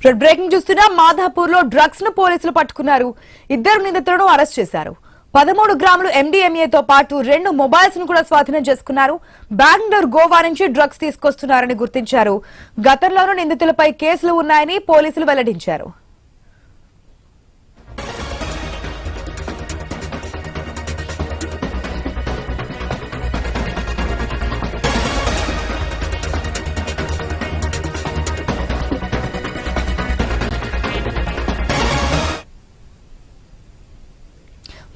Breaking చూస్తున్నా మాధాపూర్ లో drugs ను పోలీసులు పట్టుకున్నారు. ఇద్దరు నిందితులను అరెస్ట్ చేశారు. 13 గ్రాములు ఎండిఎంఏతో పాటు 2 మొబైల్స్ ను కూడా స్వాధీనం చేసుకున్నారు. బెంగళూరు, గోవా నుంచి డ్రగ్స్ తీసుకొస్తున్నారని గుర్తించారు. గతంలోనూ నిందితులపై కేసులు ఉన్నాయని పోలీసులు వెల్లడించారు.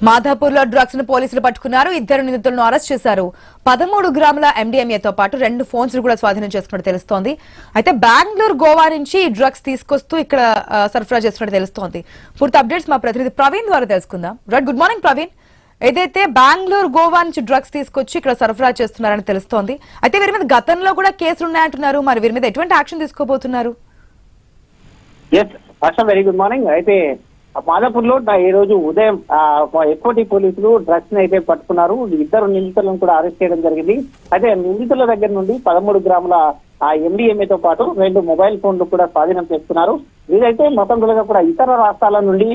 మాధాపూర్ లో డ్రగ్స్ ను పోలీసులు పట్టుకున్నారు. ఇద్దరు నిందితులను అరెస్ట్ చేశారు. 13 గ్రాముల ఎండిఎంఏతో పాటు 2 ఫోన్స్ కూడా స్వాధీనం చేసుకున్నట్టు తెలుస్తోంది. అయితే బెంగళూరు, గోవా నుంచి డ్రగ్స్ తీసుకొస్తూ ఇక్కడ సరఫరా చేస్తున్నట్టు తెలుస్తోంది. పూర్తి అప్డేట్స్ మా ప్రతినిధి ప్రవీణ్ ద్వారా తెలుసుకుందాం. Right, good morning Praveen. ఏదైతే బెంగళూరు, గోవా నుంచి డ్రగ్స్ తీసుకొచ్చి ఇక్కడ సరఫరా చేస్తున్నారని తెలుస్తోంది. అయితే వీరి మీద గతంలో కూడా కేసులు ఉన్నాయంటున్నారు. మరి వీరి మీద ఎటువంటి యాక్షన్ తీసుకోబోతున్నారు? Very good morning. అయితే మాధాపూర్ లో ఈ రోజు ఉదయం ఎక్కోటి పోలీసులు డ్రగ్స్ ని అయితే పట్టుకున్నారు. ఇద్దరు నిందితులను కూడా అరెస్ట్ చేయడం జరిగింది. అయితే నిందితుల దగ్గర నుండి 13 గ్రాముల ఎండిఎంఏతో పాటు 2 మొబైల్ ఫోన్లు కూడా స్వాధీనం చేస్తున్నారు. వీరైతే మొత్తంగా కూడా ఇతర రాష్ట్రాల నుండి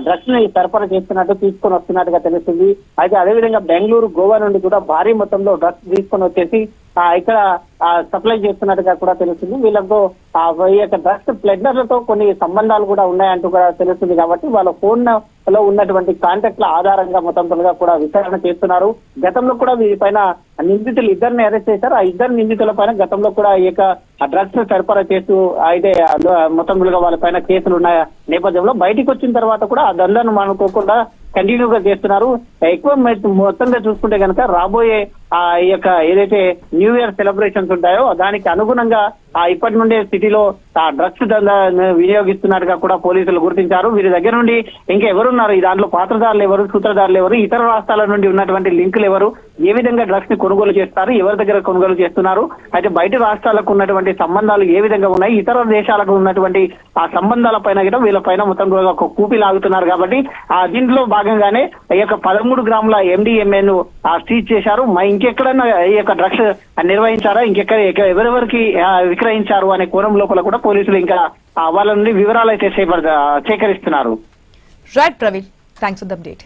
డ్రగ్స్ ని సరఫరా చేస్తున్నట్టు తీసుకొని వస్తున్నట్టుగా తెలుస్తుంది. అయితే అదేవిధంగా బెంగళూరు, గోవా నుండి కూడా భారీ మొత్తంలో డ్రగ్స్ తీసుకొని వచ్చేసి ఇక్కడ సప్లై చేస్తున్నట్టుగా కూడా తెలుస్తుంది. వీళ్ళతో ఈ యొక్క డ్రగ్స్ ప్లెడ్నర్లతో కొన్ని సంబంధాలు కూడా ఉన్నాయంటూ కూడా తెలుస్తుంది. కాబట్టి వాళ్ళ ఫోన్ లో ఉన్నటువంటి కాంటాక్ట్ల ఆధారంగా మొత్తంగా కూడా విచారణ చేస్తున్నారు. గతంలో కూడా వీరిపైన నిందితులు ఇద్దరిని అరెస్ట్ చేశారు. ఆ ఇద్దరు నిందితుల పైన గతంలో కూడా ఈ యొక్క డ్రగ్స్ సరఫరా చేస్తూ అయితే మొత్తంగా వాళ్ళపైన కేసులు ఉన్న నేపథ్యంలో బయటికి వచ్చిన తర్వాత కూడా ఆ దందాను మానుకోకుండా కంటిన్యూగా చేస్తున్నారు. ఎక్కువ మొత్తంగా చూసుకుంటే కనుక రాబోయే ఈ యొక్క ఏదైతే న్యూ ఇయర్ సెలబ్రేషన్స్ ఉంటాయో దానికి అనుగుణంగా ఇప్పటి నుండే సిటీలో డ్రగ్స్ దందా వినియోగిస్తున్నట్టుగా కూడా పోలీసులు గుర్తించారు. వీరి దగ్గర నుండి ఇంకా ఎవరున్నారు, దాంట్లో పాత్రదారులు ఎవరు, సూత్రధారులు ఎవరు, ఇతర రాష్ట్రాల నుండి ఉన్నటువంటి లింకులు ఎవరు, ఏ విధంగా డ్రగ్స్ ని కొనుగోలు చేస్తారు, ఎవరి దగ్గర కొనుగోలు చేస్తున్నారు, అయితే బయట రాష్ట్రాలకు ఉన్నటువంటి సంబంధాలు ఏ విధంగా ఉన్నాయి, ఇతర దేశాలకు ఉన్నటువంటి ఆ సంబంధాల పైన కూడా వీళ్ళపైన మొత్తం ఒక కూపి లాగుతున్నారు. కాబట్టి దీంట్లో భాగంగానే ఈ యొక్క 13 గ్రాముల ఎండిఎంఏను సీజ్ చేశారు. ఇంకెక్కడన్నా ఈ యొక్క డ్రగ్స్ నిర్వహించారా, ఎవరెవరికి విక్రయించారు అనే కోణం లోపల కూడా పోలీసులు ఇంకా వాళ్ళ నుండి వివరాలు అయితే సేకరిస్తున్నారు. Right Praveen, thanks for the update.